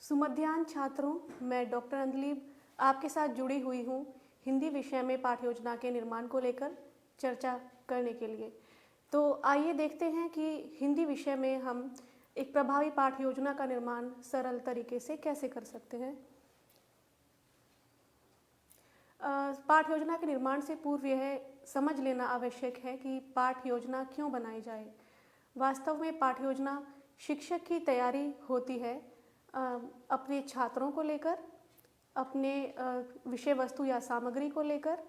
सुमध्याह्न छात्रों, मैं डॉक्टर अंजलि आपके साथ जुड़ी हुई हूँ हिंदी विषय में पाठ्य योजना के निर्माण को लेकर चर्चा करने के लिए। तो आइए देखते हैं कि हिंदी विषय में हम एक प्रभावी पाठ्य योजना का निर्माण सरल तरीके से कैसे कर सकते हैं। पाठ्य योजना के निर्माण से पूर्व यह समझ लेना आवश्यक है कि पाठ्य योजना क्यों बनाई जाए। वास्तव में पाठ्य योजना शिक्षक की तैयारी होती है अपने छात्रों को लेकर, अपने विषय वस्तु या सामग्री को लेकर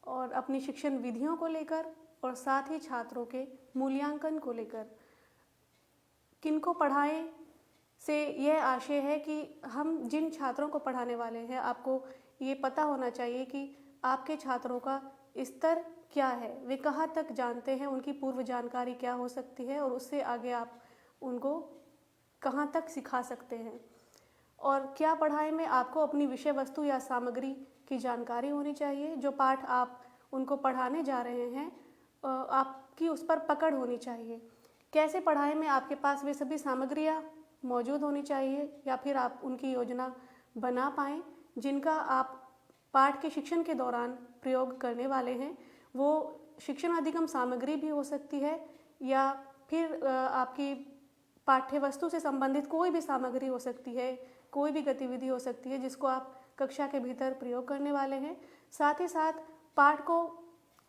और अपनी शिक्षण विधियों को लेकर और साथ ही छात्रों के मूल्यांकन को लेकर। किनको पढ़ाएं से यह आशय है कि हम जिन छात्रों को पढ़ाने वाले हैं, आपको ये पता होना चाहिए कि आपके छात्रों का स्तर क्या है, वे कहाँ तक जानते हैं, उनकी पूर्व जानकारी क्या हो सकती है और उससे आगे आप उनको कहाँ तक सिखा सकते हैं। और क्या पढ़ाई में आपको अपनी विषय वस्तु या सामग्री की जानकारी होनी चाहिए। जो पाठ आप उनको पढ़ाने जा रहे हैं आपकी उस पर पकड़ होनी चाहिए। कैसे पढ़ाई में आपके पास वे सभी सामग्रियाँ मौजूद होनी चाहिए या फिर आप उनकी योजना बना पाएँ जिनका आप पाठ के शिक्षण के दौरान प्रयोग करने वाले हैं। वो शिक्षण अधिगम सामग्री भी हो सकती है या फिर आपकी पाठ्य वस्तु से संबंधित कोई भी सामग्री हो सकती है, कोई भी गतिविधि हो सकती है जिसको आप कक्षा के भीतर प्रयोग करने वाले हैं। साथ ही साथ पाठ को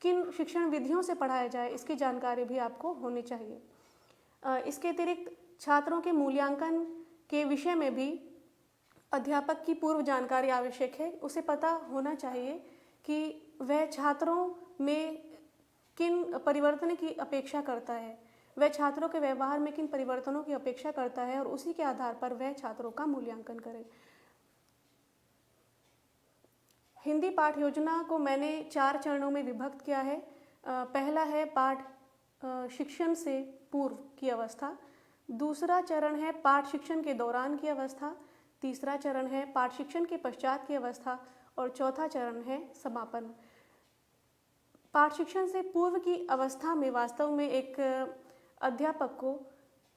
किन शिक्षण विधियों से पढ़ाया जाए इसकी जानकारी भी आपको होनी चाहिए। इसके अतिरिक्त छात्रों के मूल्यांकन के विषय में भी अध्यापक की पूर्व जानकारी आवश्यक है। उसे पता होना चाहिए कि वह छात्रों में किन परिवर्तन की अपेक्षा करता है, वह छात्रों के व्यवहार में किन परिवर्तनों की अपेक्षा करता है और उसी के आधार पर वह छात्रों का मूल्यांकन करे। हिंदी पाठ योजना को मैंने 4 चरणों में विभक्त किया है। पहला है पाठ शिक्षण से पूर्व की अवस्था, दूसरा चरण है पाठ शिक्षण के दौरान की अवस्था, तीसरा चरण है पाठ शिक्षण के पश्चात की अवस्था और चौथा चरण है समापन। पाठ शिक्षण से पूर्व की अवस्था में वास्तव में एक अध्यापक को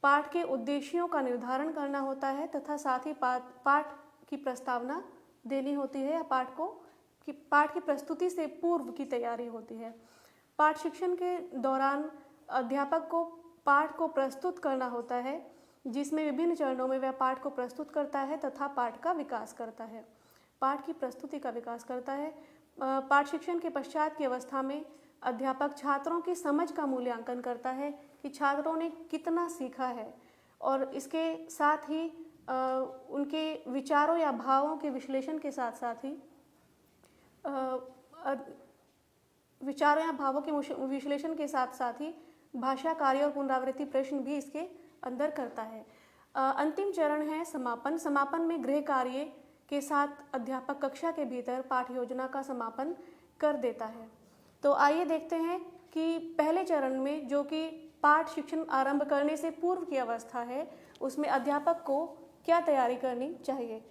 पाठ के उद्देश्यों का निर्धारण करना होता है तथा साथ ही पाठ की प्रस्तावना देनी होती है या पाठ की प्रस्तुति से पूर्व की तैयारी होती है। पाठ शिक्षण के दौरान अध्यापक को पाठ को प्रस्तुत करना होता है जिसमें विभिन्न चरणों में वह पाठ को प्रस्तुत करता है तथा पाठ का विकास करता है, पाठ की प्रस्तुति का विकास करता है। पाठ शिक्षण के पश्चात की अवस्था में अध्यापक छात्रों की समझ का मूल्यांकन करता है कि छात्रों ने कितना सीखा है और इसके साथ ही उनके विचारों या भावों के विश्लेषण के साथ साथ ही विचारों या भावों के विश्लेषण के साथ साथ ही भाषा कार्य और पुनरावृत्ति प्रश्न भी इसके अंदर करता है। अंतिम चरण है समापन। समापन में गृह कार्य के साथ अध्यापक कक्षा के भीतर पाठ्य योजना का समापन कर देता है। तो आइए देखते हैं कि पहले चरण में जो कि पाठ शिक्षण आरंभ करने से पूर्व की अवस्था है उसमें अध्यापक को क्या तैयारी करनी चाहिए।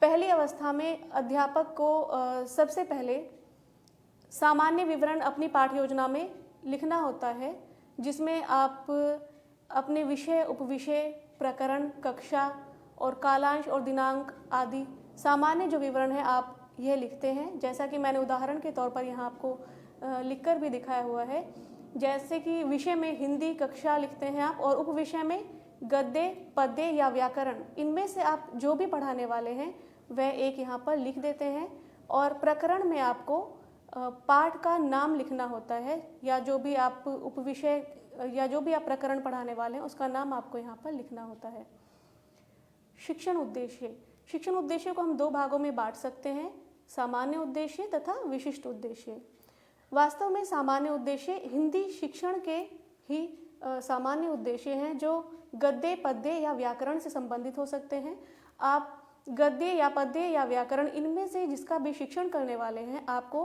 पहली अवस्था में अध्यापक को सबसे पहले सामान्य विवरण अपनी पाठ्य योजना में लिखना होता है जिसमें आप अपने विषय, उपविषय, प्रकरण, कक्षा और कालांश और दिनांक आदि सामान्य जो विवरण है आप यह लिखते हैं। जैसा कि मैंने उदाहरण के तौर पर यहाँ आपको लिखकर भी दिखाया हुआ है। जैसे कि विषय में हिंदी कक्षा लिखते हैं आप और उपविषय में गद्य, पद्य या व्याकरण, इनमें से आप जो भी पढ़ाने वाले हैं वह एक यहाँ पर लिख देते हैं। और प्रकरण में आपको पाठ का नाम लिखना होता है या जो भी आप उपविषय या जो भी आप प्रकरण पढ़ाने वाले हैं उसका नाम आपको यहाँ पर लिखना होता है। शिक्षण उद्देश्य। शिक्षण उद्देश्य को हम 2 भागों में बांट सकते हैं, सामान्य उद्देश्य तथा विशिष्ट उद्देश्य। वास्तव में सामान्य उद्देश्य हिंदी शिक्षण के ही सामान्य उद्देश्य हैं जो गद्य, पद्य या व्याकरण से संबंधित हो सकते हैं। आप गद्य या पद्य या व्याकरण इनमें से जिसका भी शिक्षण करने वाले हैं आपको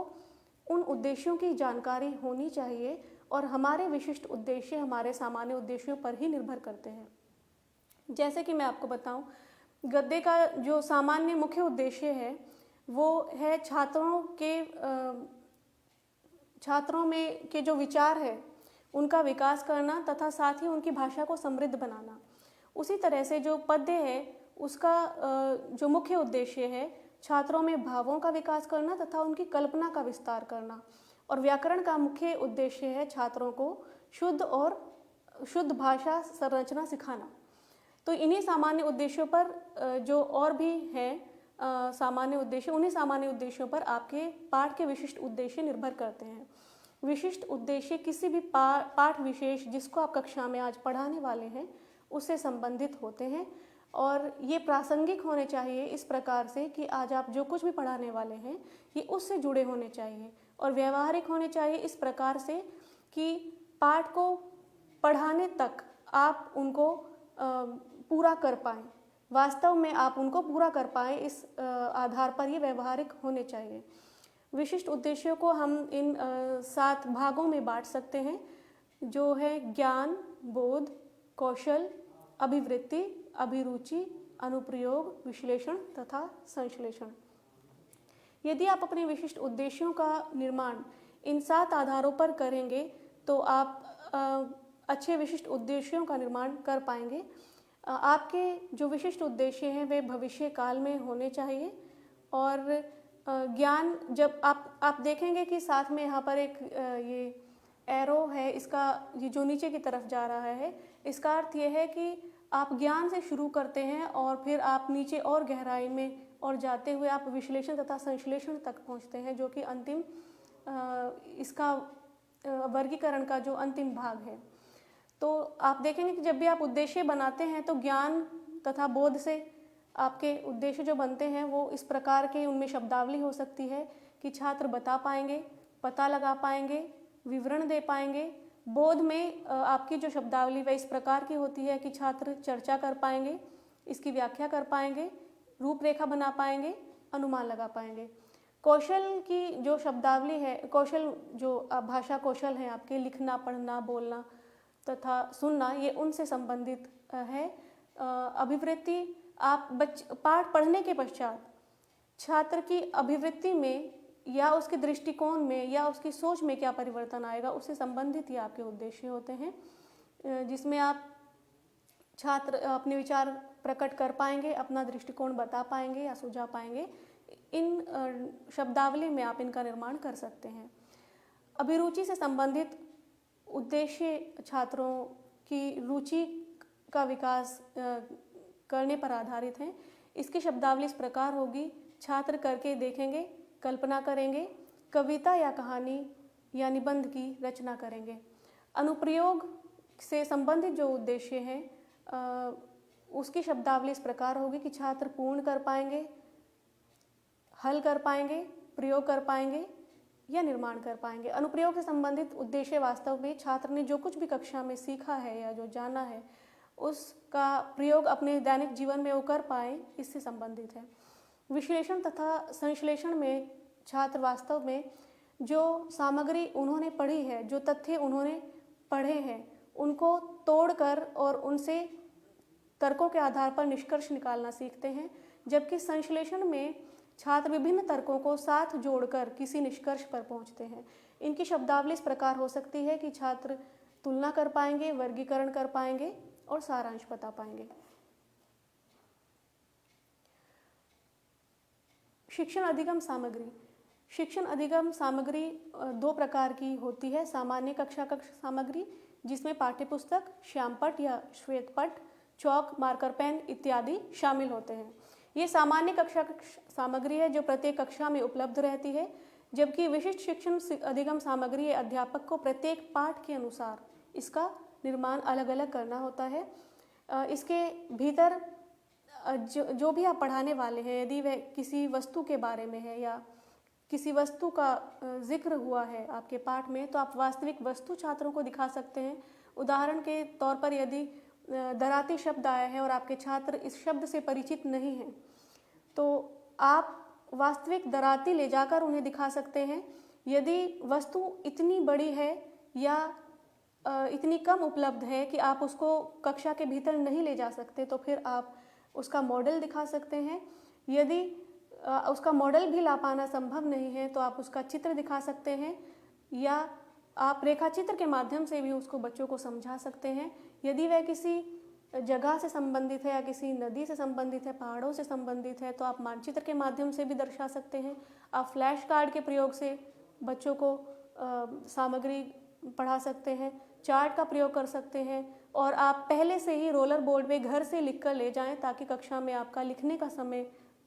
उन उद्देश्यों की जानकारी होनी चाहिए और हमारे विशिष्ट उद्देश्य हमारे सामान्य उद्देश्यों पर ही निर्भर करते हैं। जैसे कि मैं आपको बताऊं, गद्य का जो सामान्य मुख्य उद्देश्य है वो है छात्रों में के जो विचार है उनका विकास करना तथा साथ ही उनकी भाषा को समृद्ध बनाना। उसी तरह से जो पद्य है उसका जो मुख्य उद्देश्य है छात्रों में भावों का विकास करना तथा उनकी कल्पना का विस्तार करना। और व्याकरण का मुख्य उद्देश्य है छात्रों को शुद्ध भाषा संरचना सिखाना। तो इन्हीं सामान्य उद्देश्यों पर जो और भी हैं सामान्य उद्देश्य, उन्हीं सामान्य उद्देश्यों पर आपके पाठ के विशिष्ट उद्देश्य निर्भर करते हैं। विशिष्ट उद्देश्य किसी भी पाठ विशेष जिसको आप कक्षा में आज पढ़ाने वाले हैं उससे संबंधित होते हैं, और ये प्रासंगिक होने चाहिए इस प्रकार से कि आज आप जो कुछ भी पढ़ाने वाले हैं ये उससे जुड़े होने चाहिए, और व्यवहारिक होने चाहिए इस प्रकार से कि पाठ को पढ़ाने तक आप उनको पूरा कर पाएँ, वास्तव में आप उनको पूरा कर पाएँ, इस आधार पर ये व्यवहारिक होने चाहिए। विशिष्ट उद्देश्यों को हम इन 7 भागों में बांट सकते हैं, जो है ज्ञान, बोध, कौशल, अभिवृत्ति, अभिरुचि, अनुप्रयोग, विश्लेषण तथा संश्लेषण। यदि आप अपने विशिष्ट उद्देश्यों का निर्माण इन 7 आधारों पर करेंगे तो आप अच्छे विशिष्ट उद्देश्यों का निर्माण कर पाएंगे। आपके जो विशिष्ट उद्देश्य हैं वे भविष्य काल में होने चाहिए। और ज्ञान, जब आप देखेंगे कि साथ में यहाँ पर एक ये एरो है, इसका ये जो नीचे की तरफ जा रहा है, इसका अर्थ ये है कि आप ज्ञान से शुरू करते हैं और फिर आप नीचे और गहराई में और जाते हुए आप विश्लेषण तथा संश्लेषण तक पहुँचते हैं, जो कि अंतिम इसका वर्गीकरण का जो अंतिम भाग है। तो आप देखेंगे कि जब भी आप उद्देश्य बनाते हैं तो ज्ञान तथा बोध से आपके उद्देश्य जो बनते हैं वो इस प्रकार के, उनमें शब्दावली हो सकती है कि छात्र बता पाएंगे, पता लगा पाएंगे, विवरण दे पाएंगे। बोध में आपकी जो शब्दावली वह इस प्रकार की होती है कि छात्र चर्चा कर पाएंगे, इसकी व्याख्या कर पाएंगे, रूपरेखा बना पाएंगे, अनुमान लगा पाएंगे। कौशल की जो शब्दावली है, कौशल जो भाषा कौशल है आपके, लिखना, पढ़ना, बोलना तथा सुनना, ये उनसे संबंधित है। अभिवृत्ति, आप पाठ पढ़ने के पश्चात छात्र की अभिवृत्ति में या उसके दृष्टिकोण में या उसकी सोच में क्या परिवर्तन आएगा, उससे संबंधित ही आपके उद्देश्य होते हैं, जिसमें आप छात्र अपने विचार प्रकट कर पाएंगे, अपना दृष्टिकोण बता पाएंगे या सुझा पाएंगे। इन शब्दावली में आप इनका निर्माण कर सकते हैं। अभिरुचि से संबंधित उद्देश्य छात्रों की रुचि का विकास करने पर आधारित हैं। इसकी शब्दावली इस प्रकार होगी: छात्र करके देखेंगे, कल्पना करेंगे, कविता या कहानी या निबंध की रचना करेंगे। अनुप्रयोग से संबंधित जो उद्देश्य हैं उसकी शब्दावली इस प्रकार होगी कि छात्र पूर्ण कर पाएंगे, हल कर पाएंगे, प्रयोग कर पाएंगे या निर्माण कर पाएंगे। अनुप्रयोग से संबंधित उद्देश्य वास्तव में छात्र ने जो कुछ भी कक्षा में सीखा है या जो जाना है उसका प्रयोग अपने दैनिक जीवन में वो कर पाए, इससे संबंधित है। विश्लेषण तथा संश्लेषण में छात्र वास्तव में जो सामग्री उन्होंने पढ़ी है, जो तथ्य उन्होंने पढ़े हैं, उनको तोड़कर और उनसे तर्कों के आधार पर निष्कर्ष निकालना सीखते हैं, जबकि संश्लेषण में छात्र विभिन्न तर्कों को साथ जोड़कर किसी निष्कर्ष पर पहुंचते हैं। इनकी शब्दावली इस प्रकार हो सकती है कि छात्र तुलना कर पाएंगे, वर्गीकरण कर पाएंगे और सारांश बता पाएंगे। शिक्षण अधिगम सामग्री। शिक्षण अधिगम सामग्री 2 प्रकार की होती है। सामान्य कक्षा सामग्री, जिसमें पाठ्यपुस्तक, श्यामपट्ट या श्वेतपट्ट, चौक, मार्कर पेन इत्यादि शामिल होते हैं। ये सामान्य कक्षा सामग्री है जो प्रत्येक कक्षा में उपलब्ध रहती है, जबकि विशिष्ट शिक्षण अधिगम सामग्री अध्यापक को प्रत्येक पाठ के अनुसार इसका निर्माण अलग अलग करना होता है। इसके भीतर जो भी आप पढ़ाने वाले हैं, यदि वह किसी वस्तु के बारे में है या किसी वस्तु का जिक्र हुआ है आपके पाठ में, तो आप वास्तविक वस्तु छात्रों को दिखा सकते हैं। उदाहरण के तौर पर यदि दराती शब्द आया है और आपके छात्र इस शब्द से परिचित नहीं हैं, तो आप वास्तविक दराती ले जाकर उन्हें दिखा सकते हैं। यदि वस्तु इतनी बड़ी है या इतनी कम उपलब्ध है कि आप उसको कक्षा के भीतर नहीं ले जा सकते, तो फिर आप उसका मॉडल दिखा सकते हैं। यदि उसका मॉडल भी ला पाना संभव नहीं है तो आप उसका चित्र दिखा सकते हैं, या आप रेखा चित्र के माध्यम से भी उसको बच्चों को समझा सकते हैं। यदि वह किसी जगह से संबंधित है या किसी नदी से संबंधित है, पहाड़ों से संबंधित है, तो आप मानचित्र के माध्यम से भी दर्शा सकते हैं। आप फ्लैश कार्ड के प्रयोग से बच्चों को सामग्री पढ़ा सकते हैं, चार्ट का प्रयोग कर सकते हैं, और आप पहले से ही रोलर बोर्ड में घर से लिख कर ले जाएं ताकि कक्षा में आपका लिखने का समय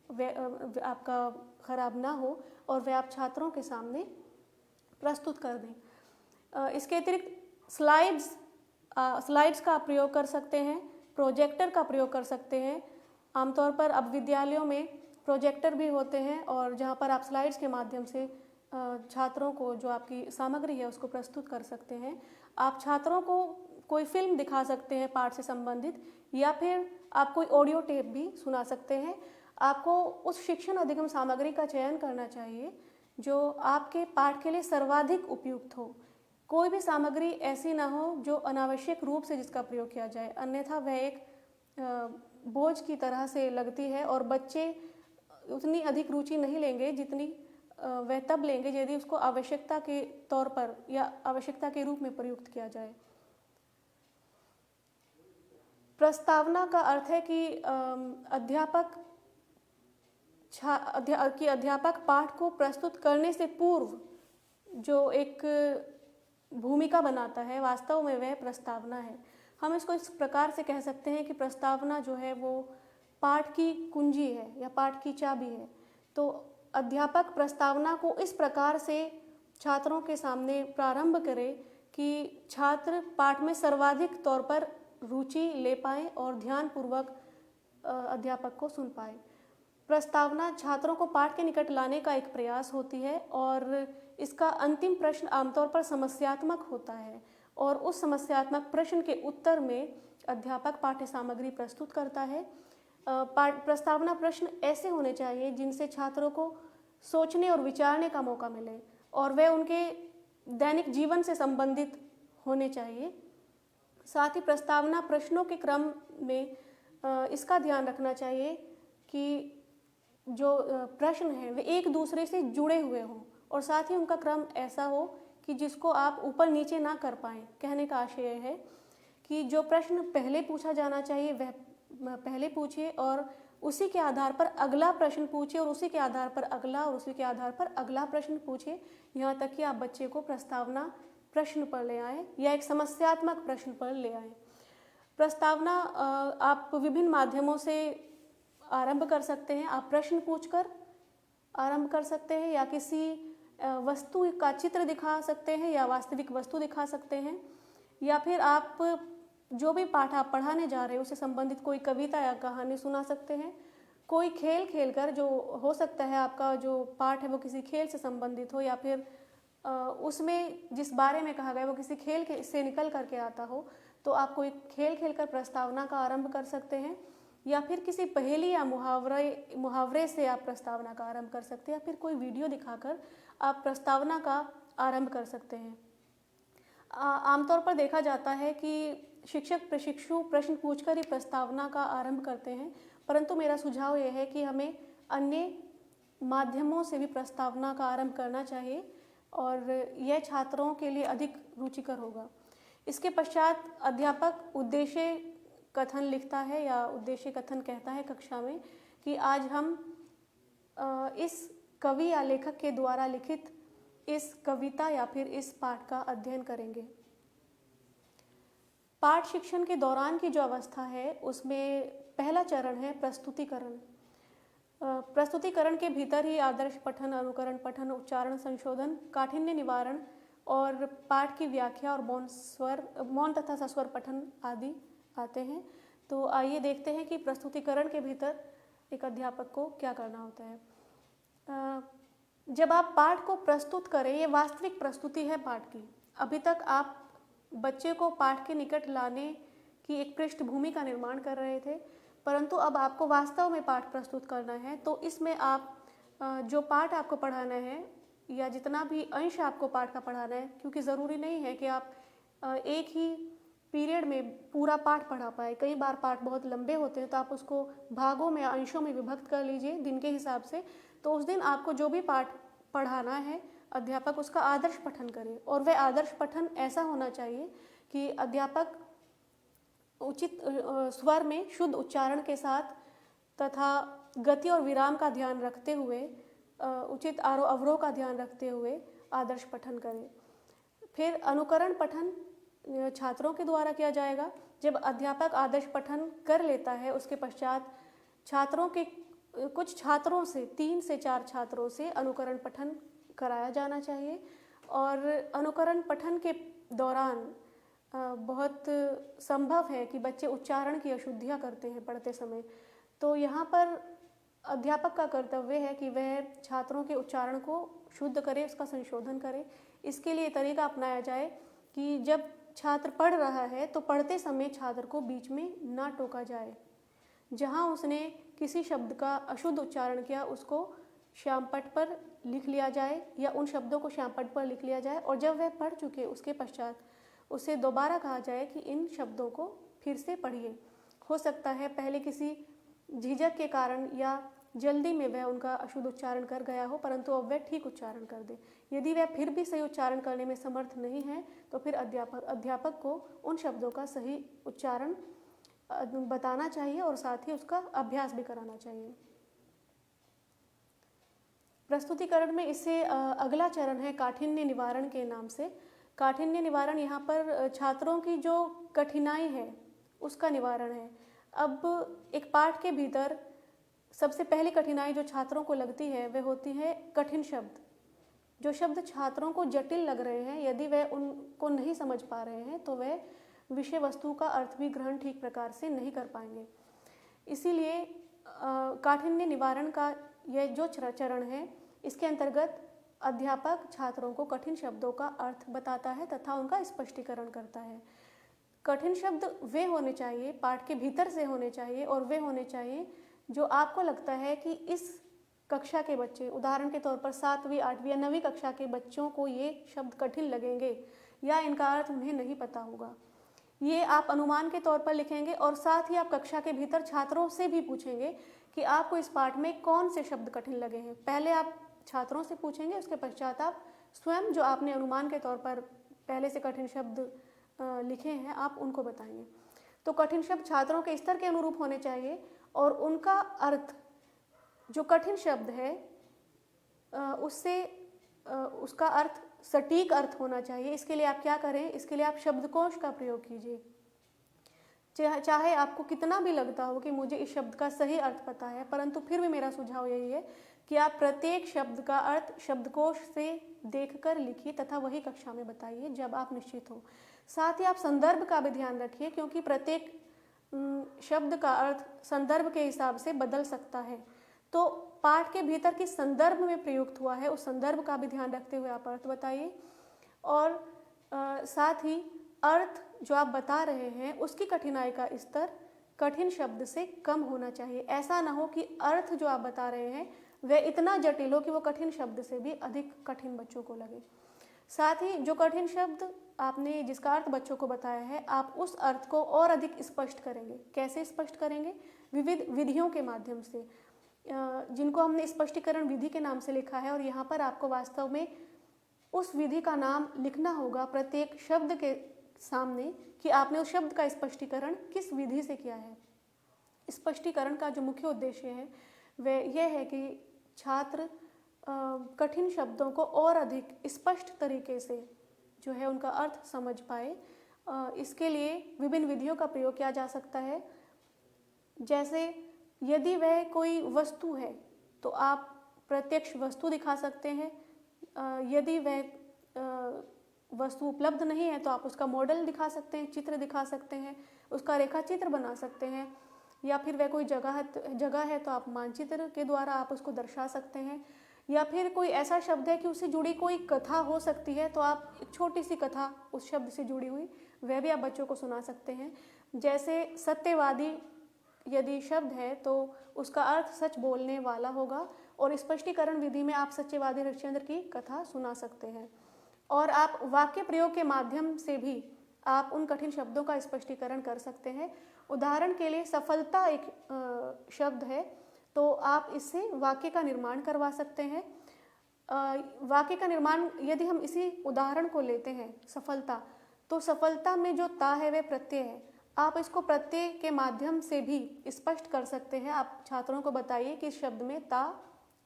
आपका खराब ना हो और वह आप छात्रों के सामने प्रस्तुत कर दें। इसके अतिरिक्त स्लाइड्स का प्रयोग कर सकते हैं, प्रोजेक्टर का प्रयोग कर सकते हैं। आमतौर पर अब विद्यालयों में प्रोजेक्टर भी होते हैं और जहां पर आप स्लाइड्स के माध्यम से छात्रों को जो आपकी सामग्री है उसको प्रस्तुत कर सकते हैं। आप छात्रों को कोई फिल्म दिखा सकते हैं पाठ से संबंधित, या फिर आप कोई ऑडियो टेप भी सुना सकते हैं। आपको उस शिक्षण अधिगम सामग्री का चयन करना चाहिए जो आपके पाठ के लिए सर्वाधिक उपयुक्त हो। कोई भी सामग्री ऐसी ना हो जो अनावश्यक रूप से जिसका प्रयोग किया जाए, अन्यथा वह एक बोझ की तरह से लगती है और बच्चे उतनी अधिक रुचि नहीं लेंगे जितनी वह तब लेंगे यदि उसको आवश्यकता के तौर पर या आवश्यकता के रूप में प्रयुक्त किया जाए। प्रस्तावना का अर्थ है कि अध्यापक पाठ को प्रस्तुत करने से पूर्व जो एक भूमिका बनाता है, वास्तव में वह प्रस्तावना है। हम इसको इस प्रकार से कह सकते हैं कि प्रस्तावना जो है वो पाठ की कुंजी है या पाठ की चाबी है। तो अध्यापक प्रस्तावना को इस प्रकार से छात्रों के सामने प्रारंभ करे कि छात्र पाठ में सर्वाधिक तौर पर रुचि ले पाएँ और ध्यानपूर्वक अध्यापक को सुन पाए। प्रस्तावना छात्रों को पाठ के निकट लाने का एक प्रयास होती है और इसका अंतिम प्रश्न आमतौर पर समस्यात्मक होता है और उस समस्यात्मक प्रश्न के उत्तर में अध्यापक पाठ्य सामग्री प्रस्तुत करता है। प्रस्तावना प्रश्न ऐसे होने चाहिए जिनसे छात्रों को सोचने और विचारने का मौका मिले और वे उनके दैनिक जीवन से संबंधित होने चाहिए। साथ ही प्रस्तावना प्रश्नों के क्रम में इसका ध्यान रखना चाहिए कि जो प्रश्न हैं वे एक दूसरे से जुड़े हुए हों और साथ ही उनका क्रम ऐसा हो कि जिसको आप ऊपर नीचे ना कर पाएँ। कहने का आशय है कि जो प्रश्न पहले पूछा जाना चाहिए वह पहले पूछिए और उसी के आधार पर अगला प्रश्न पूछिए और उसी के आधार पर अगला और उसी के आधार पर अगला प्रश्न पूछिए, यहाँ तक कि आप बच्चे को प्रस्तावना प्रश्न पर ले आएँ या एक समस्यात्मक प्रश्न पर ले आएँ। प्रस्तावना आप विभिन्न माध्यमों से आरंभ कर सकते हैं। आप प्रश्न पूछकर आरंभ कर सकते हैं या किसी वस्तु का चित्र दिखा सकते हैं या वास्तविक वस्तु दिखा सकते हैं, या फिर आप जो भी पाठ आप पढ़ाने जा रहे हैं उससे संबंधित कोई कविता या कहानी सुना सकते हैं। कोई खेल खेलकर, जो हो सकता है आपका जो पाठ है वो किसी खेल से संबंधित हो या फिर उसमें जिस बारे में कहा गया वो किसी खेल से निकल करके आता हो, तो आप कोई खेल खेलकर प्रस्तावना का आरंभ कर सकते हैं या फिर किसी पहेली या मुहावरे से आप प्रस्तावना का आरंभ कर सकते हैं या फिर कोई वीडियो दिखाकर आप प्रस्तावना का आरंभ कर सकते हैं। आमतौर पर देखा जाता है कि शिक्षक प्रशिक्षु प्रश्न पूछकर ही प्रस्तावना का आरंभ करते हैं, परंतु मेरा सुझाव यह है कि हमें अन्य माध्यमों से भी प्रस्तावना का आरंभ करना चाहिए और यह छात्रों के लिए अधिक रुचिकर होगा। इसके पश्चात अध्यापक उद्देश्य कथन लिखता है या उद्देश्य कथन कहता है कक्षा में कि आज हम इस कवि या लेखक के द्वारा लिखित इस कविता या फिर इस पाठ का अध्ययन करेंगे। पाठ शिक्षण के दौरान की जो अवस्था है उसमें पहला चरण है प्रस्तुतिकरण। प्रस्तुतिकरण के भीतर ही आदर्श पठन, अनुकरण पठन, उच्चारण संशोधन, काठिन्य निवारण और पाठ की व्याख्या और मौन तथा सस्वर पठन आदि आते हैं। तो आइए देखते हैं कि प्रस्तुतिकरण के भीतर एक अध्यापक को क्या करना होता है। जब आप पाठ को प्रस्तुत करें, ये वास्तविक प्रस्तुति है पाठ की। अभी तक आप बच्चे को पाठ के निकट लाने की एक पृष्ठभूमि का निर्माण कर रहे थे, परंतु अब आपको वास्तव में पाठ प्रस्तुत करना है। तो इसमें आप जो पाठ आपको पढ़ाना है या जितना भी अंश आपको पाठ का पढ़ाना है, क्योंकि ज़रूरी नहीं है कि आप एक ही पीरियड में पूरा पाठ पढ़ा पाए। कई बार पाठ बहुत लंबे होते हैं तो आप उसको भागों में या अंशों में विभक्त कर लीजिए दिन के हिसाब से। तो उस दिन आपको जो भी पाठ पढ़ाना है अध्यापक उसका आदर्श पठन करे और वह आदर्श पठन ऐसा होना चाहिए कि अध्यापक उचित स्वर में शुद्ध उच्चारण के साथ तथा गति और विराम का ध्यान रखते हुए, उचित आरोह अवरोह का ध्यान रखते हुए आदर्श पठन करें। फिर अनुकरण पठन छात्रों के द्वारा किया जाएगा। जब अध्यापक आदर्श पठन कर लेता है, उसके पश्चात छात्रों के कुछ छात्रों से 3 से 4 छात्रों से अनुकरण पठन कराया जाना चाहिए। और अनुकरण पठन के दौरान बहुत संभव है कि बच्चे उच्चारण की अशुद्धियाँ करते हैं पढ़ते समय, तो यहाँ पर अध्यापक का कर्तव्य है कि वह छात्रों के उच्चारण को शुद्ध करे, उसका संशोधन करे। इसके लिए तरीका अपनाया जाए कि जब छात्र पढ़ रहा है तो पढ़ते समय छात्र को बीच में ना टोका जाए। जहाँ उसने किसी शब्द का अशुद्ध उच्चारण किया, उसको श्यामपट्ट पर लिख लिया जाए या उन शब्दों को श्यामपट्ट पर लिख लिया जाए, और जब वह पढ़ चुके उसके पश्चात उसे दोबारा कहा जाए कि इन शब्दों को फिर से पढ़िए। हो सकता है पहले किसी झिझक के कारण या जल्दी में वह उनका अशुद्ध उच्चारण कर गया हो, परंतु अब वह ठीक उच्चारण कर दे। यदि वह फिर भी सही उच्चारण करने में समर्थ नहीं है तो फिर अध्यापक को उन शब्दों का सही उच्चारण बताना चाहिए और साथ ही उसका अभ्यास भी कराना चाहिए। प्रस्तुतिकरण में इससे अगला चरण है काठिन्य निवारण के नाम से। काठिन्य निवारण यहाँ पर छात्रों की जो कठिनाई है उसका निवारण है। अब एक पाठ के भीतर सबसे पहली कठिनाई जो छात्रों को लगती है वह होती है कठिन शब्द। जो शब्द छात्रों को जटिल लग रहे हैं, यदि वह उनको नहीं समझ पा रहे हैं तो वह विषय वस्तु का अर्थ भी ग्रहण ठीक प्रकार से नहीं कर पाएंगे। इसीलिए काठिन्य निवारण का यह जो चरण है, इसके अंतर्गत अध्यापक छात्रों को कठिन शब्दों का अर्थ बताता है तथा उनका स्पष्टीकरण करता है। कठिन शब्द वे होने चाहिए, पाठ के भीतर से होने चाहिए, और वे होने चाहिए जो आपको लगता है कि इस कक्षा के बच्चे, उदाहरण के तौर पर 7वीं 8वीं या 9वीं कक्षा के बच्चों को ये शब्द कठिन लगेंगे या इनका अर्थ उन्हें नहीं पता होगा। ये आप अनुमान के तौर पर लिखेंगे और साथ ही आप कक्षा के भीतर छात्रों से भी पूछेंगे कि आपको इस पाठ में कौन से शब्द कठिन लगे हैं। पहले आप छात्रों से पूछेंगे, उसके पश्चात आप स्वयं जो आपने अनुमान के तौर पर पहले से कठिन शब्द लिखे हैं आप उनको बताएंगे। तो कठिन शब्द छात्रों के स्तर के अनुरूप होने चाहिए और उनका अर्थ जो कठिन शब्द है उससे उसका अर्थ सटीक अर्थ होना चाहिए। इसके लिए आप क्या करें, इसके लिए आप शब्दकोश का प्रयोग कीजिए। चाहे आपको कितना भी लगता हो कि मुझे इस शब्द का सही अर्थ पता है, परंतु फिर भी मेरा सुझाव यही है कि आप प्रत्येक शब्द का अर्थ शब्दकोश से देखकर लिखिए तथा वही कक्षा में बताइए जब आप निश्चित हो। साथ ही आप संदर्भ का भी ध्यान रखिए, क्योंकि प्रत्येक शब्द का अर्थ संदर्भ के हिसाब से बदल सकता है। तो पाठ के भीतर किस संदर्भ में प्रयुक्त हुआ है उस संदर्भ का भी ध्यान रखते हुए आप अर्थ बताइए। और साथ ही अर्थ जो आप बता रहे हैं उसकी कठिनाई का स्तर कठिन शब्द से कम होना चाहिए। ऐसा ना हो कि अर्थ जो आप बता रहे हैं वह इतना जटिल हो कि वो कठिन शब्द से भी अधिक कठिन बच्चों को लगे। साथ ही जो कठिन शब्द आपने जिसका अर्थ बच्चों को बताया है, आप उस अर्थ को और अधिक स्पष्ट करेंगे। कैसे स्पष्ट करेंगे? विविध विधियों के माध्यम से, जिनको हमने स्पष्टीकरण विधि के नाम से लिखा है। और यहाँ पर आपको वास्तव में उस विधि का नाम लिखना होगा प्रत्येक शब्द के सामने कि आपने उस शब्द का स्पष्टीकरण किस विधि से किया है। स्पष्टीकरण का जो मुख्य उद्देश्य है वह यह है कि छात्र कठिन शब्दों को और अधिक स्पष्ट तरीके से जो है उनका अर्थ समझ पाए। इसके लिए विभिन्न विधियों का प्रयोग किया जा सकता है। जैसे यदि वह कोई वस्तु है तो आप प्रत्यक्ष वस्तु दिखा सकते हैं। यदि वह वस्तु उपलब्ध नहीं है तो आप उसका मॉडल दिखा सकते हैं, चित्र दिखा सकते हैं, उसका रेखा चित्र बना सकते हैं। या फिर वह कोई जगह है तो आप मानचित्र के द्वारा आप उसको दर्शा सकते हैं। या फिर कोई ऐसा शब्द है कि उससे जुड़ी कोई कथा हो सकती है तो आप एक छोटी सी कथा उस शब्द से जुड़ी हुई वह भी आप बच्चों को सुना सकते हैं। जैसे सत्यवादी यदि शब्द है तो उसका अर्थ सच बोलने वाला होगा, और स्पष्टीकरण विधि में आप सत्यवादी हरिश्चंद्र की कथा सुना सकते हैं। और आप वाक्य प्रयोग के माध्यम से भी आप उन कठिन शब्दों का स्पष्टीकरण कर सकते हैं। उदाहरण के लिए सफलता एक शब्द है तो आप इससे वाक्य का निर्माण करवा सकते हैं। वाक्य का निर्माण यदि हम इसी उदाहरण को लेते हैं सफलता, तो सफलता में जो ता है वह प्रत्यय है। आप इसको प्रत्यय के माध्यम से भी स्पष्ट कर सकते हैं। आप छात्रों को बताइए कि इस शब्द में ता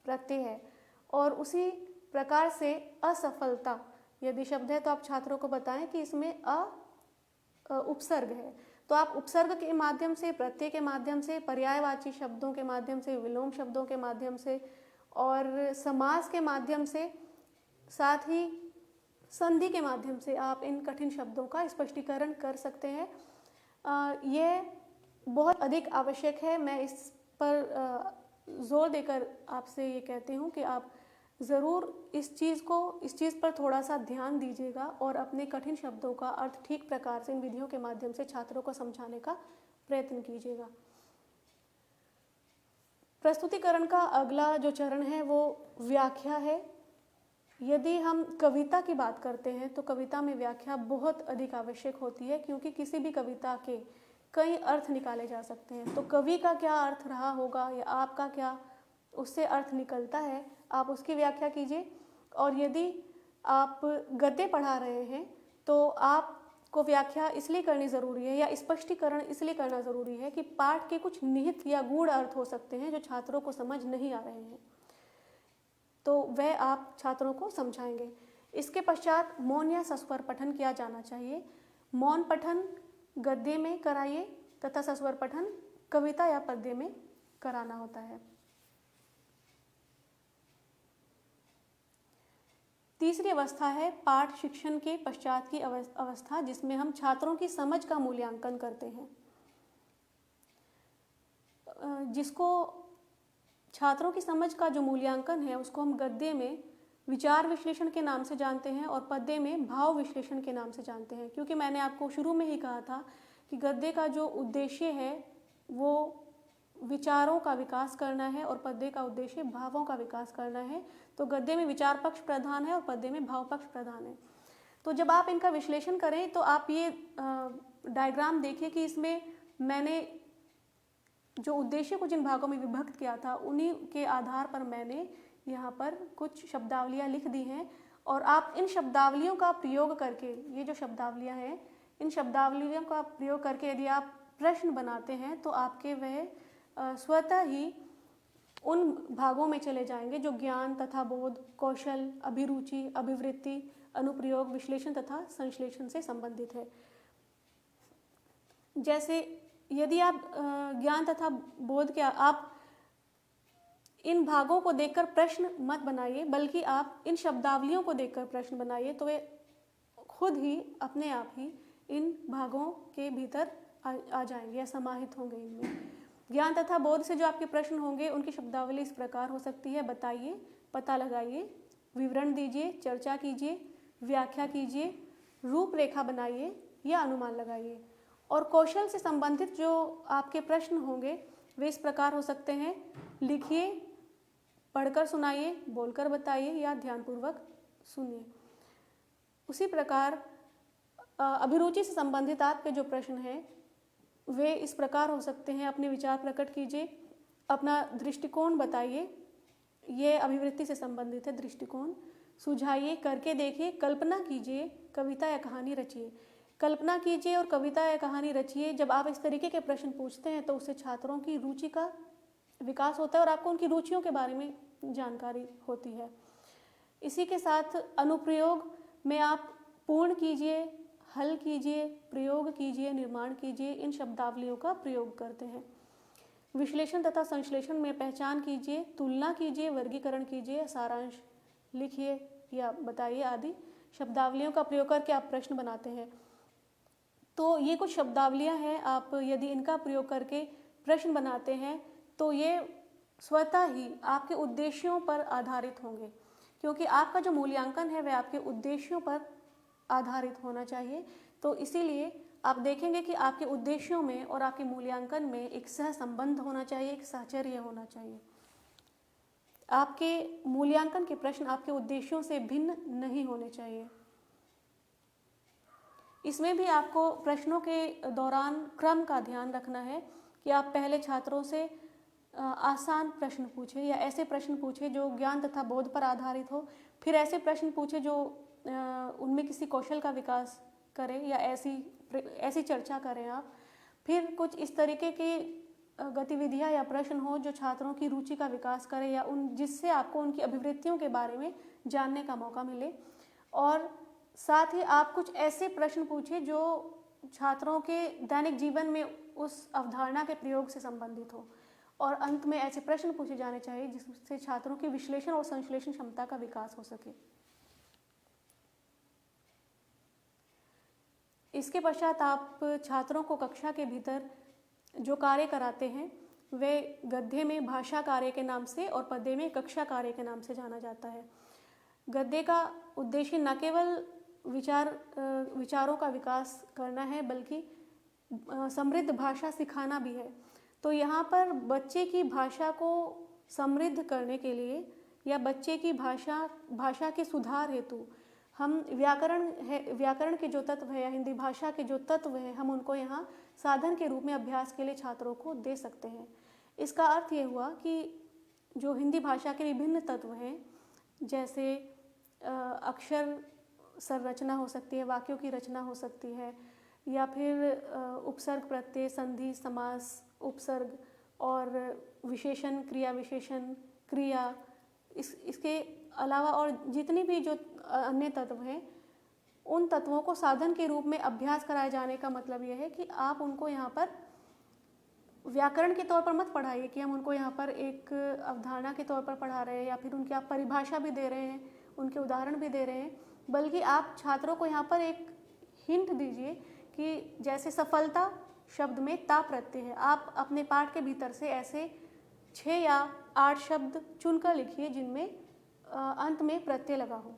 प्रत्यय है, और उसी प्रकार से असफलता यदि शब्द है तो आप छात्रों को बताएं कि इसमें उपसर्ग है। तो आप उपसर्ग के माध्यम से, प्रत्यय के माध्यम से, पर्यायवाची शब्दों के माध्यम से, विलोम शब्दों के माध्यम से और समास के माध्यम से, साथ ही संधि के माध्यम से आप इन कठिन शब्दों का स्पष्टीकरण कर सकते हैं। ये बहुत अधिक आवश्यक है। मैं इस पर जोर देकर आपसे ये कहती हूँ कि आप ज़रूर इस चीज़ पर थोड़ा सा ध्यान दीजिएगा और अपने कठिन शब्दों का अर्थ ठीक प्रकार से इन विधियों के माध्यम से छात्रों को समझाने का प्रयत्न कीजिएगा। प्रस्तुतिकरण का अगला जो चरण है वो व्याख्या है। यदि हम कविता की बात करते हैं तो कविता में व्याख्या बहुत अधिक आवश्यक होती है, क्योंकि किसी भी कविता के कई अर्थ निकाले जा सकते हैं। तो कवि का क्या अर्थ रहा होगा या आपका क्या उससे अर्थ निकलता है, आप उसकी व्याख्या कीजिए। और यदि आप गद्य पढ़ा रहे हैं तो आपको व्याख्या इसलिए करनी ज़रूरी है या स्पष्टीकरण इसलिए करना ज़रूरी है कि पाठ के कुछ निहित या गूढ़ अर्थ हो सकते हैं जो छात्रों को समझ नहीं आ रहे हैं, तो वह आप छात्रों को समझाएंगे। इसके पश्चात मौन या सस्वर पठन किया जाना चाहिए। मौन पठन गद्य में कराइए तथा सस्वर पठन कविता या पद्य में कराना होता है। तीसरी अवस्था है पाठ शिक्षण के पश्चात की अवस्था, जिसमें हम छात्रों की समझ का मूल्यांकन करते हैं, जिसको छात्रों की समझ का जो मूल्यांकन है उसको हम गद्य में विचार विश्लेषण के नाम से जानते हैं और पद्य में भाव विश्लेषण के नाम से जानते हैं। क्योंकि मैंने आपको शुरू में ही कहा था कि गद्य का जो उद्देश्य है वो विचारों का विकास करना है और पद्य का उद्देश्य भावों का विकास करना है। तो गद्य में विचार पक्ष प्रधान है और पद्य में भाव पक्ष प्रधान है। तो जब आप इनका विश्लेषण करें तो आप ये डायग्राम देखिए कि इसमें मैंने जो उद्देश्य को जिन भागों में विभक्त किया था उन्हीं के आधार पर मैंने यहाँ पर कुछ शब्दावलियाँ लिख दी हैं, और आप इन शब्दावलियों का प्रयोग करके, ये जो शब्दावलियाँ हैं इन शब्दावलियों का प्रयोग करके यदि आप प्रश्न बनाते हैं तो आपके वह स्वतः ही उन भागों में चले जाएंगे जो ज्ञान तथा बोध, कौशल, अभिरुचि, अभिवृत्ति, अनुप्रयोग, विश्लेषण तथा संश्लेषण से संबंधित है। जैसे यदि आप ज्ञान तथा बोध के आप इन भागों को देखकर प्रश्न मत बनाइए, बल्कि आप इन शब्दावलियों को देखकर प्रश्न बनाइए, तो वे खुद ही अपने आप ही इन भागों के भीतर आ जाएंगे या समाहित होंगे इनमें। ज्ञान तथा बोध से जो आपके प्रश्न होंगे उनकी शब्दावली इस प्रकार हो सकती है: बताइए, पता लगाइए, विवरण दीजिए, चर्चा कीजिए, व्याख्या कीजिए, रूपरेखा बनाइए या अनुमान लगाइए। और कौशल से संबंधित जो आपके प्रश्न होंगे वे इस प्रकार हो सकते हैं: लिखिए, पढ़कर सुनाइए, बोलकर बताइए या ध्यानपूर्वक सुनिए। उसी प्रकार अभिरुचि से संबंधित आपके जो प्रश्न हैं वे इस प्रकार हो सकते हैं: अपने विचार प्रकट कीजिए, अपना दृष्टिकोण बताइए, ये अभिवृत्ति से संबंधित है दृष्टिकोण, सुझाइए, करके देखिए, कल्पना कीजिए, कविता या कहानी रचिए। कल्पना कीजिए और कविता या कहानी रचिए, जब आप इस तरीके के प्रश्न पूछते हैं तो उससे छात्रों की रुचि का विकास होता है और आपको उनकी रुचियों के बारे में जानकारी होती है। इसी के साथ अनुप्रयोग में आप पूर्ण कीजिए, हल कीजिए, प्रयोग कीजिए, निर्माण कीजिए, इन शब्दावलियों का प्रयोग करते हैं। विश्लेषण तथा संश्लेषण में पहचान कीजिए, तुलना कीजिए, वर्गीकरण कीजिए, सारांश लिखिए या बताइए आदि शब्दावलियों का प्रयोग करके आप प्रश्न बनाते हैं। तो ये कुछ शब्दावलियाँ हैं, आप यदि इनका प्रयोग करके प्रश्न बनाते हैं तो ये स्वतः ही आपके उद्देश्यों पर आधारित होंगे, क्योंकि आपका जो मूल्यांकन है वह आपके उद्देश्यों पर आधारित होना चाहिए। तो इसीलिए आप देखेंगे कि आपके उद्देश्यों में और आपके मूल्यांकन में एक सहसंबंध होना चाहिए, एक साहचर्य होना चाहिए। आपके मूल्यांकन के प्रश्न आपके उद्देश्यों से भिन्न नहीं होने चाहिए। इसमें भी आपको प्रश्नों के दौरान क्रम का ध्यान रखना है कि आप पहले छात्रों से आसान प्रश्न पूछें या ऐसे प्रश्न पूछें जो ज्ञान तथा बोध पर आधारित हो, फिर ऐसे प्रश्न पूछें जो उनमें किसी कौशल का विकास करें या ऐसी चर्चा करें आप। फिर कुछ इस तरीके की गतिविधियां या प्रश्न हो जो छात्रों की रुचि का विकास करे या जिससे आपको उनकी अभिवृत्तियों के बारे में जानने का मौका मिले। और साथ ही आप कुछ ऐसे प्रश्न पूछिए जो छात्रों के दैनिक जीवन में उस अवधारणा के प्रयोग से संबंधित हो। और अंत में ऐसे प्रश्न पूछे जाने चाहिए जिससे छात्रों की विश्लेषण और संश्लेषण क्षमता का विकास हो सके। इसके पश्चात आप छात्रों को कक्षा के भीतर जो कार्य कराते हैं वे गद्य में भाषा कार्य के नाम से और पद्य में कक्षा कार्य के नाम से जाना जाता है। गद्य का उद्देश्य न केवल विचारों का विकास करना है बल्कि समृद्ध भाषा सिखाना भी है। तो यहाँ पर बच्चे की भाषा को समृद्ध करने के लिए या बच्चे की भाषा के सुधार हेतु हम व्याकरण के जो तत्व है या हिंदी भाषा के जो तत्व है हम उनको यहाँ साधन के रूप में अभ्यास के लिए छात्रों को दे सकते हैं। इसका अर्थ ये हुआ कि जो हिंदी भाषा के विभिन्न तत्व हैं जैसे अक्षर संरचना हो सकती है, वाक्यों की रचना हो सकती है, या फिर उपसर्ग प्रत्यय संधि समास उपसर्ग और विशेषण क्रिया विशेषण क्रिया, इसके अलावा और जितनी भी जो अन्य तत्व हैं उन तत्वों को साधन के रूप में अभ्यास कराए जाने का मतलब यह है कि आप उनको यहाँ पर व्याकरण के तौर पर मत पढ़ाइए कि हम उनको यहाँ पर एक अवधारणा के तौर पर पढ़ा रहे हैं या फिर उनकी आप परिभाषा भी दे रहे हैं, उनके उदाहरण भी दे रहे हैं, बल्कि आप छात्रों को यहाँ पर एक हिंट दीजिए कि जैसे सफलता शब्द में ता प्रत्यय है, आप अपने पाठ के भीतर से ऐसे 6 या 8 शब्द चुनकर लिखिए जिनमें अंत में प्रत्यय लगा हो।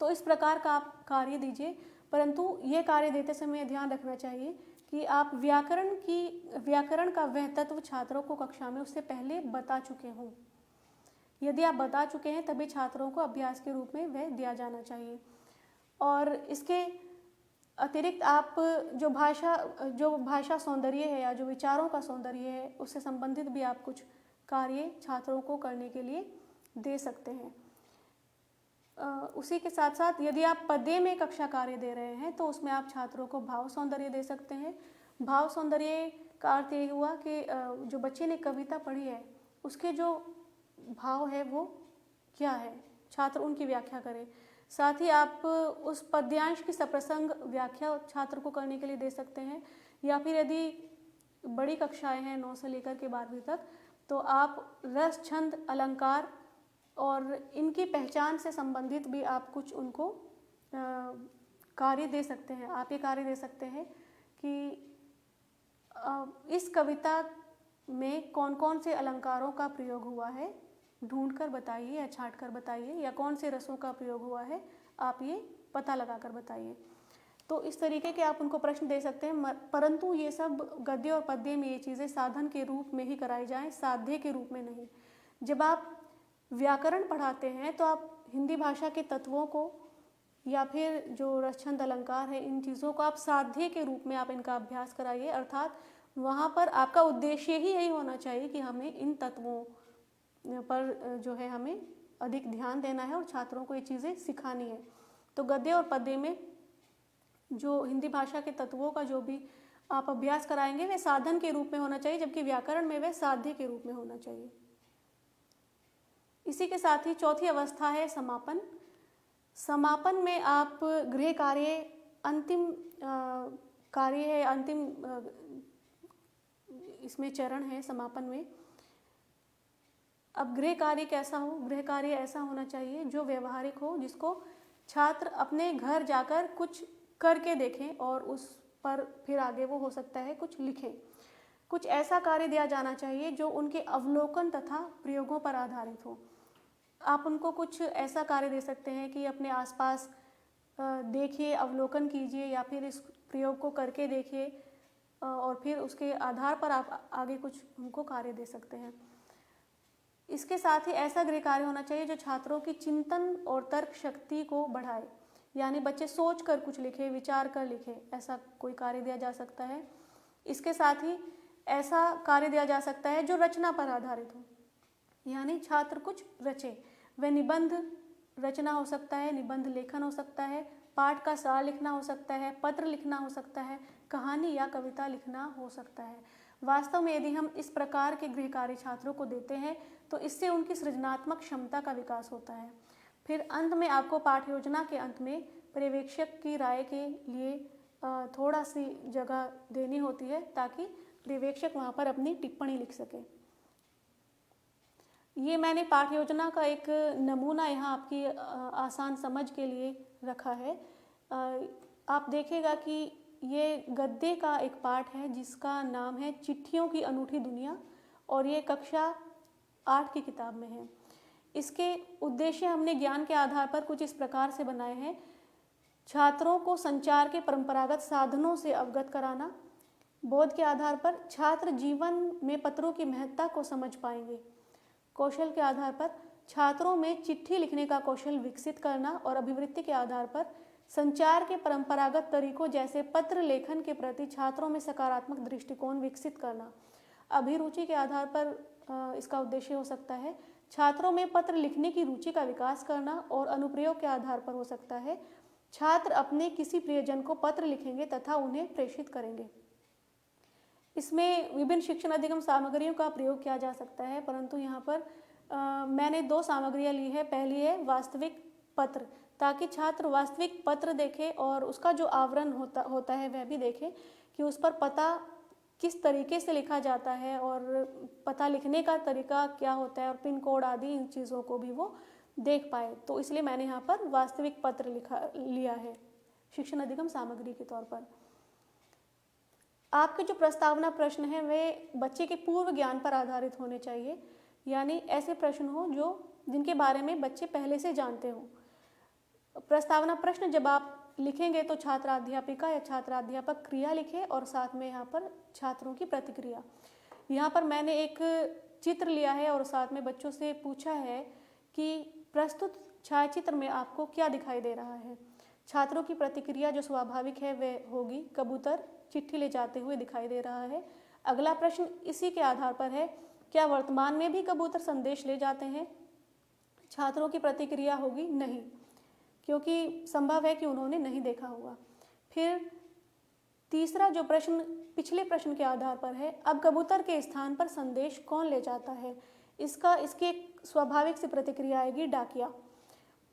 तो इस प्रकार का आप कार्य दीजिए, परंतु ये कार्य देते समय ध्यान रखना चाहिए कि आप व्याकरण का वह तत्व छात्रों को कक्षा में उससे पहले बता चुके हों। यदि आप बता चुके हैं तभी छात्रों को अभ्यास के रूप में वह दिया जाना चाहिए। और इसके अतिरिक्त आप जो भाषा सौंदर्य है या जो विचारों का सौंदर्य है उससे संबंधित भी आप कुछ कार्य छात्रों को करने के लिए दे सकते हैं। उसी के साथ साथ यदि आप पद्य में कक्षा कार्य दे रहे हैं तो उसमें आप छात्रों को भाव सौंदर्य दे सकते हैं। भाव सौंदर्य का अर्थ ये हुआ कि जो बच्चे ने कविता पढ़ी है उसके जो भाव है वो क्या है, छात्र उनकी व्याख्या करें। साथ ही आप उस पद्यांश की सप्रसंग व्याख्या छात्र को करने के लिए दे सकते हैं। या फिर यदि बड़ी कक्षाएं हैं 9 से लेकर के 12वीं तक, तो आप रस छंद अलंकार और इनकी पहचान से संबंधित भी आप कुछ उनको कार्य दे सकते हैं। आप ये कार्य दे सकते हैं कि इस कविता में कौन कौन से अलंकारों का प्रयोग हुआ है ढूंढकर बताइए या छांट कर बताइए, या कौन से रसों का प्रयोग हुआ है आप ये पता लगा कर बताइए। तो इस तरीके के आप उनको प्रश्न दे सकते हैं, परंतु ये सब गद्य और पद्य में ये चीज़ें साधन के रूप में ही कराई जाएं, साध्य के रूप में नहीं। जब आप व्याकरण पढ़ाते हैं तो आप हिंदी भाषा के तत्वों को या फिर जो रसछंद अलंकार है इन चीज़ों को आप साध्य के रूप में आप इनका अभ्यास कराइए। अर्थात वहाँ पर आपका उद्देश्य ही यही होना चाहिए कि हमें इन तत्वों पर जो है हमें अधिक ध्यान देना है और छात्रों को ये चीज़ें सिखानी है। तो गद्य और पद्य में जो हिंदी भाषा के तत्वों का जो भी आप अभ्यास कराएंगे वे साधन के रूप में होना चाहिए, जबकि व्याकरण में वे साध्य के रूप में होना चाहिए। इसी के साथ ही चौथी अवस्था है समापन। समापन में आप गृह कार्य अंतिम कार्य है, अंतिम इसमें चरण है समापन में। अब गृह कार्य कैसा हो? गृह कार्य ऐसा होना चाहिए जो व्यवहारिक हो, जिसको छात्र अपने घर जाकर कुछ करके देखें और उस पर फिर आगे वो हो सकता है कुछ लिखें। कुछ ऐसा कार्य दिया जाना चाहिए जो उनके अवलोकन तथा प्रयोगों पर आधारित हो। आप उनको कुछ ऐसा कार्य दे सकते हैं कि अपने आसपास देखिए, अवलोकन कीजिए, या फिर इस प्रयोग को करके देखिए और फिर उसके आधार पर आप आगे कुछ उनको कार्य दे सकते हैं। इसके साथ ही ऐसा गृह कार्य होना चाहिए जो छात्रों की चिंतन और तर्क शक्ति को बढ़ाए, यानी बच्चे सोच कर कुछ लिखे, विचार कर लिखे, ऐसा कोई कार्य दिया जा सकता है। इसके साथ ही ऐसा कार्य दिया जा सकता है जो रचना पर आधारित हो, यानी छात्र कुछ रचे। वह निबंध रचना हो सकता है, निबंध लेखन हो सकता है, पाठ का सार लिखना हो सकता है, पत्र लिखना हो सकता है, कहानी या कविता लिखना हो सकता है। वास्तव में यदि हम इस प्रकार के गृह कार्य छात्रों को देते हैं तो इससे उनकी सृजनात्मक क्षमता का विकास होता है। फिर अंत में आपको पाठ योजना के अंत में पर्यवेक्षक की राय के लिए थोड़ा सी जगह देनी होती है ताकि पर्यवेक्षक वहाँ पर अपनी टिप्पणी लिख सके। ये मैंने पाठ योजना का एक नमूना यहाँ आपकी आसान समझ के लिए रखा है। आप देखिएगा कि ये गद्य का एक पाठ है जिसका नाम है चिट्ठियों की अनूठी दुनिया और ये कक्षा 8 की किताब में है। इसके उद्देश्य हमने ज्ञान के आधार पर कुछ इस प्रकार से बनाए हैं। छात्रों को संचार के परंपरागत साधनों से अवगत कराना। बोध के आधार पर छात्र जीवन में पत्रों की महत्ता को समझ पाएंगे। कौशल के आधार पर छात्रों में चिट्ठी लिखने का कौशल विकसित करना और अभिवृत्ति के आधार पर संचार के परंपरागत तरीकों जैसे पत्र लेखन के प्रति छात्रों में सकारात्मक दृष्टिकोण विकसित करना। अभिरुचि के आधार पर इसका उद्देश्य हो सकता है छात्रों में पत्र लिखने की रुचि का विकास करना और अनुप्रयोग के आधार पर हो सकता है छात्र अपने किसी प्रियजन को पत्र लिखेंगे तथा उन्हें प्रेषित करेंगे। इसमें विभिन्न शिक्षण अधिगम सामग्रियों का प्रयोग किया जा सकता है, परंतु यहाँ पर मैंने 2 सामग्रियाँ ली है। पहली है वास्तविक पत्र, ताकि छात्र वास्तविक पत्र देखे और उसका जो आवरण होता है वह भी देखे कि उस पर पता किस तरीके से लिखा जाता है और पता लिखने का तरीका क्या होता है और पिन कोड आदि इन चीज़ों को भी वो देख पाए। तो इसलिए मैंने यहाँ पर वास्तविक पत्र लिया है शिक्षण अधिगम सामग्री के तौर पर। आपके जो प्रस्तावना प्रश्न हैं वे बच्चे के पूर्व ज्ञान पर आधारित होने चाहिए, यानी ऐसे प्रश्न हो जिनके बारे में बच्चे पहले से जानते हों। प्रस्तावना प्रश्न जब आप लिखेंगे तो छात्राध्यापिका या छात्राध्यापक क्रिया लिखे और साथ में यहाँ पर छात्रों की प्रतिक्रिया। यहाँ पर मैंने एक चित्र लिया है और साथ में बच्चों से पूछा है कि प्रस्तुत छायाचित्र में आपको क्या दिखाई दे रहा है। छात्रों की प्रतिक्रिया जो स्वाभाविक है वह होगी कबूतर चिट्ठी ले जाते हुए दिखाई दे रहा है। अगला प्रश्न इसी के आधार पर है, क्या वर्तमान में भी कबूतर संदेश ले जाते हैं? छात्रों की प्रतिक्रिया होगी नहीं, क्योंकि संभव है कि उन्होंने नहीं देखा होगा। फिर तीसरा जो प्रश्न पिछले प्रश्न के आधार पर है, अब कबूतर के स्थान पर संदेश कौन ले जाता है? इसकी एक स्वाभाविक सी प्रतिक्रिया आएगी डाकिया।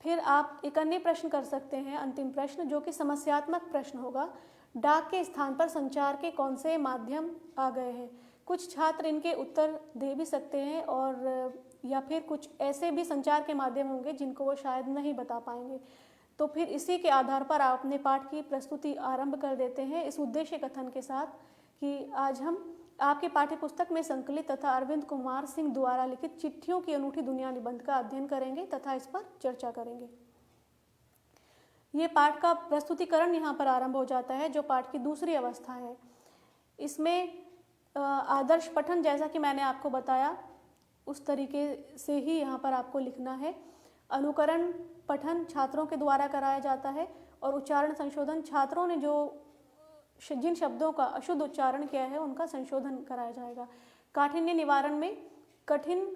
फिर आप एक अन्य प्रश्न कर सकते हैं, अंतिम प्रश्न जो कि समस्यात्मक प्रश्न होगा, डाक के स्थान पर संचार के कौन से माध्यम आ गए हैं? कुछ छात्र इनके उत्तर दे भी सकते हैं और या फिर कुछ ऐसे भी संचार के माध्यम होंगे जिनको वो शायद नहीं बता पाएंगे। तो फिर इसी के आधार पर आप अपने पाठ की प्रस्तुति आरंभ कर देते हैं इस उद्देश्य कथन के साथ कि आज हम आपके पाठ्य पुस्तक में संकलित तथा अरविंद कुमार सिंह द्वारा लिखित चिट्ठियों की अनूठी दुनिया निबंध का अध्ययन करेंगे तथा इस पर चर्चा करेंगे। ये पाठ का प्रस्तुतिकरण यहाँ पर आरंभ हो जाता है जो पाठ की दूसरी अवस्था है। इसमें आदर्श पठन जैसा कि मैंने आपको बताया उस तरीके से ही यहाँ पर आपको लिखना है। अनुकरण पठन छात्रों के द्वारा कराया जाता है और उच्चारण संशोधन छात्रों ने जिन शब्दों का अशुद्ध उच्चारण किया है उनका संशोधन कराया जाएगा। काठिन्य निवारण में कठिन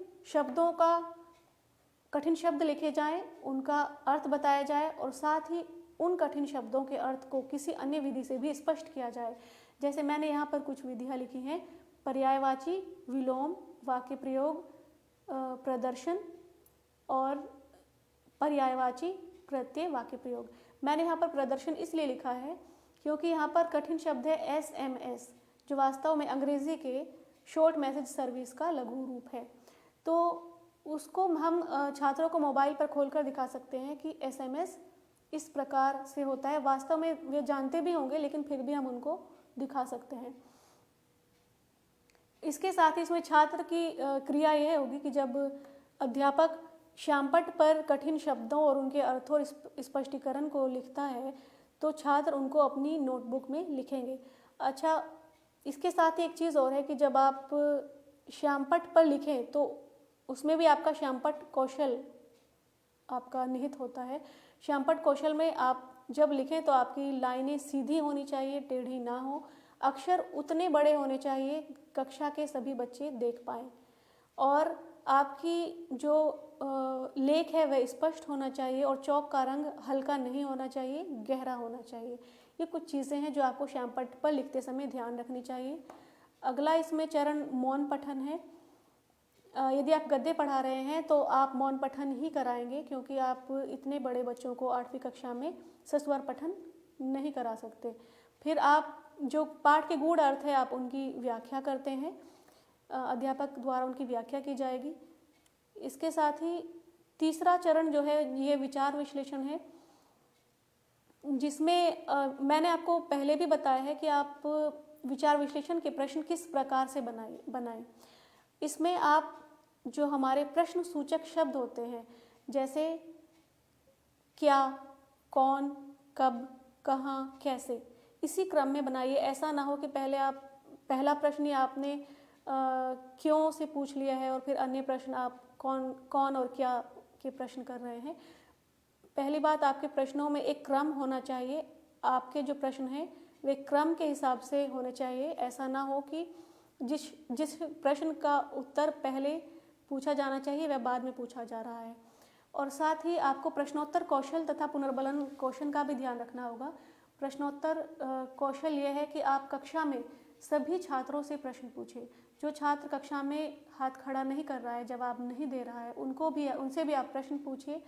शब्द लिखे जाएं, उनका अर्थ बताया जाए और साथ ही उन कठिन शब्दों के अर्थ को किसी अन्य विधि से भी स्पष्ट किया जाए। जैसे मैंने यहाँ पर कुछ विधियाँ लिखी हैं, पर्यायवाची, विलोम, वाक्य प्रयोग, प्रदर्शन और पर्यायवाची, प्रत्यय, वाक्य प्रयोग। मैंने यहाँ पर प्रदर्शन इसलिए लिखा है क्योंकि यहाँ पर कठिन शब्द है SMS जो वास्तव में अंग्रेजी के शॉर्ट मैसेज सर्विस का लघु रूप है। तो उसको हम छात्रों को मोबाइल पर खोलकर दिखा सकते हैं कि SMS इस प्रकार से होता है। वास्तव में वे जानते भी होंगे लेकिन फिर भी हम उनको दिखा सकते हैं। इसके साथ ही इसमें छात्र की क्रिया यह होगी कि जब अध्यापक श्यामपट्ट पर कठिन शब्दों और उनके अर्थों और स्पष्टीकरण को लिखता है तो छात्र उनको अपनी नोटबुक में लिखेंगे। अच्छा, इसके साथ ही एक चीज़ और है कि जब आप श्यामपट्ट पर लिखें तो उसमें भी आपका श्यामपट्ट कौशल आपका निहित होता है। श्यामपट्ट कौशल में आप जब लिखें तो आपकी लाइनें सीधी होनी चाहिए, टेढ़ी ना हो, अक्षर उतने बड़े होने चाहिए कक्षा के सभी बच्चे देख पाएँ और आपकी जो लेख है वह स्पष्ट होना चाहिए और चौक का रंग हल्का नहीं होना चाहिए, गहरा होना चाहिए। ये कुछ चीज़ें हैं जो आपको श्यामपट्ट पर लिखते समय ध्यान रखनी चाहिए। अगला इसमें चरण मौन पठन है। यदि आप गद्य पढ़ा रहे हैं तो आप मौन पठन ही कराएंगे, क्योंकि आप इतने बड़े बच्चों को 8वीं कक्षा में सस्वर पठन नहीं करा सकते। फिर आप जो पाठ के गूढ़ अर्थ है आप उनकी व्याख्या करते हैं, अध्यापक द्वारा उनकी व्याख्या की जाएगी। इसके साथ ही तीसरा चरण जो है ये विचार विश्लेषण है, जिसमें मैंने आपको पहले भी बताया है कि आप विचार विश्लेषण के प्रश्न किस प्रकार से बनाएं। इसमें आप जो हमारे प्रश्न सूचक शब्द होते हैं, जैसे क्या, कौन, कब, कहाँ, कैसे, इसी क्रम में बनाइए। ऐसा ना हो कि पहला प्रश्न ही आपने क्यों से पूछ लिया है और फिर अन्य प्रश्न आप कौन और क्या के प्रश्न कर रहे हैं। पहली बात, आपके प्रश्नों में एक क्रम होना चाहिए। आपके जो प्रश्न हैं वे क्रम के हिसाब से होने चाहिए। ऐसा ना हो कि जिस प्रश्न का उत्तर पहले पूछा जाना चाहिए वह बाद में पूछा जा रहा है। और साथ ही आपको प्रश्नोत्तर कौशल तथा पुनर्बलन कौशल का भी ध्यान रखना होगा। प्रश्नोत्तर कौशल यह है कि आप कक्षा में सभी छात्रों से प्रश्न पूछें। जो छात्र कक्षा में हाथ खड़ा नहीं कर रहा है, जवाब नहीं दे रहा है, उनसे भी आप प्रश्न पूछिए।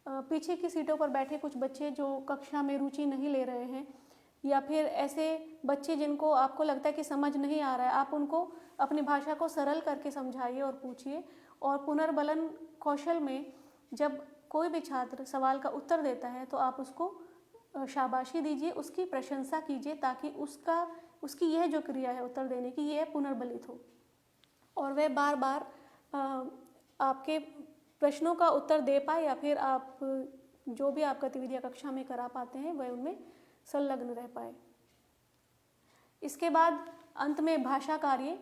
पीछे की सीटों पर बैठे कुछ बच्चे जो कक्षा में रुचि नहीं ले रहे हैं, या फिर ऐसे बच्चे जिनको आपको लगता है कि समझ नहीं आ रहा है, आप उनको अपनी भाषा को सरल करके समझाइए और पूछिए। और पुनर्बलन कौशल में जब कोई भी छात्र सवाल का उत्तर देता है तो आप उसको शाबाशी दीजिए, उसकी प्रशंसा कीजिए, ताकि उसकी यह जो क्रिया है उत्तर देने की, यह पुनर्बलित हो और वह बार बार आपके प्रश्नों का उत्तर दे पाए, या फिर आप जो भी आप गतिविधियाँ कक्षा में करा पाते हैं वह उनमें संलग्न रह पाए। इसके बाद अंत में भाषा कार्य।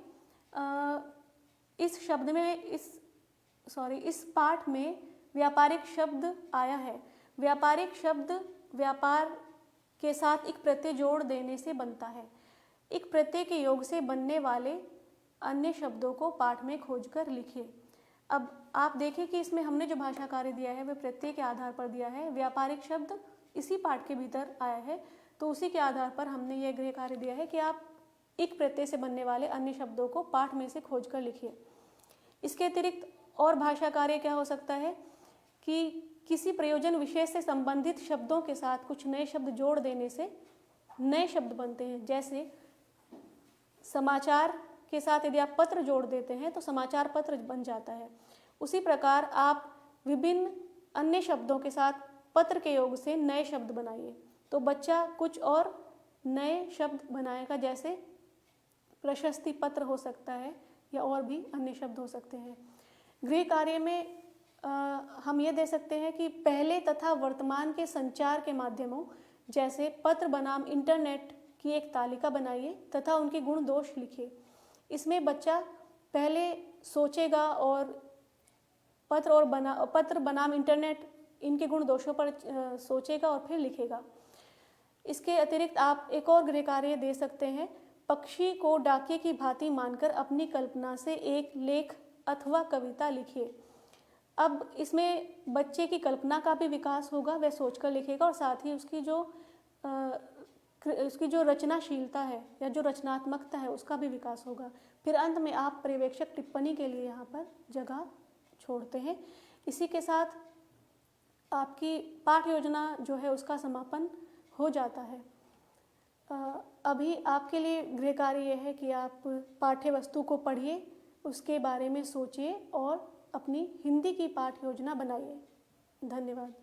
इस पाठ में व्यापारिक शब्द आया है। व्यापारिक शब्द व्यापार के साथ एक प्रत्यय जोड़ देने से बनता है। एक प्रत्यय के योग से बनने वाले अन्य शब्दों को पाठ में खोजकर लिखिए। अब आप देखें कि इसमें हमने जो भाषा कार्य दिया है वह प्रत्यय के आधार पर दिया है। व्यापारिक शब्द इसी पाठ के भीतर आया है, तो उसी के आधार पर हमने यह गृह कार्य दिया है कि आप एक प्रत्यय से बनने वाले अन्य शब्दों को पाठ में से खोजकर लिखिए। इसके अतिरिक्त और भाषा कार्य क्या हो सकता है कि किसी प्रयोजन विशेष से संबंधित शब्दों के साथ कुछ नए शब्द जोड़ देने से नए शब्द बनते हैं। जैसे समाचार के साथ यदि आप पत्र जोड़ देते हैं तो समाचार पत्र बन जाता है। उसी प्रकार आप विभिन्न अन्य शब्दों के साथ पत्र के योग से नए शब्द बनाइए, तो बच्चा कुछ और नए शब्द बनाएगा। जैसे प्रशस्ति पत्र हो सकता है, या और भी अन्य शब्द हो सकते हैं। गृह कार्य में हम ये दे सकते हैं कि पहले तथा वर्तमान के संचार के माध्यमों जैसे पत्र बनाम इंटरनेट की एक तालिका बनाइए तथा उनके गुण दोष लिखिए। इसमें बच्चा पहले सोचेगा और पत्र बनाम इंटरनेट इनके गुण दोषों पर सोचेगा और फिर लिखेगा। इसके अतिरिक्त आप एक और गृह कार्य दे सकते हैं। पक्षी को डाके की भांति मानकर अपनी कल्पना से एक लेख अथवा कविता लिखिए। अब इसमें बच्चे की कल्पना का भी विकास होगा, वह सोचकर लिखेगा, और साथ ही उसकी जो रचनाशीलता है या जो रचनात्मकता है उसका भी विकास होगा। फिर अंत में आप पर्यवेक्षक टिप्पणी के लिए यहाँ पर जगह छोड़ते हैं। इसी के साथ आपकी पाठ योजना जो है उसका समापन हो जाता है। अभी आपके लिए गृह कार्य यह है कि आप पाठ्य वस्तु को पढ़िए, उसके बारे में सोचिए और अपनी हिंदी की पाठ योजना बनाइए। धन्यवाद।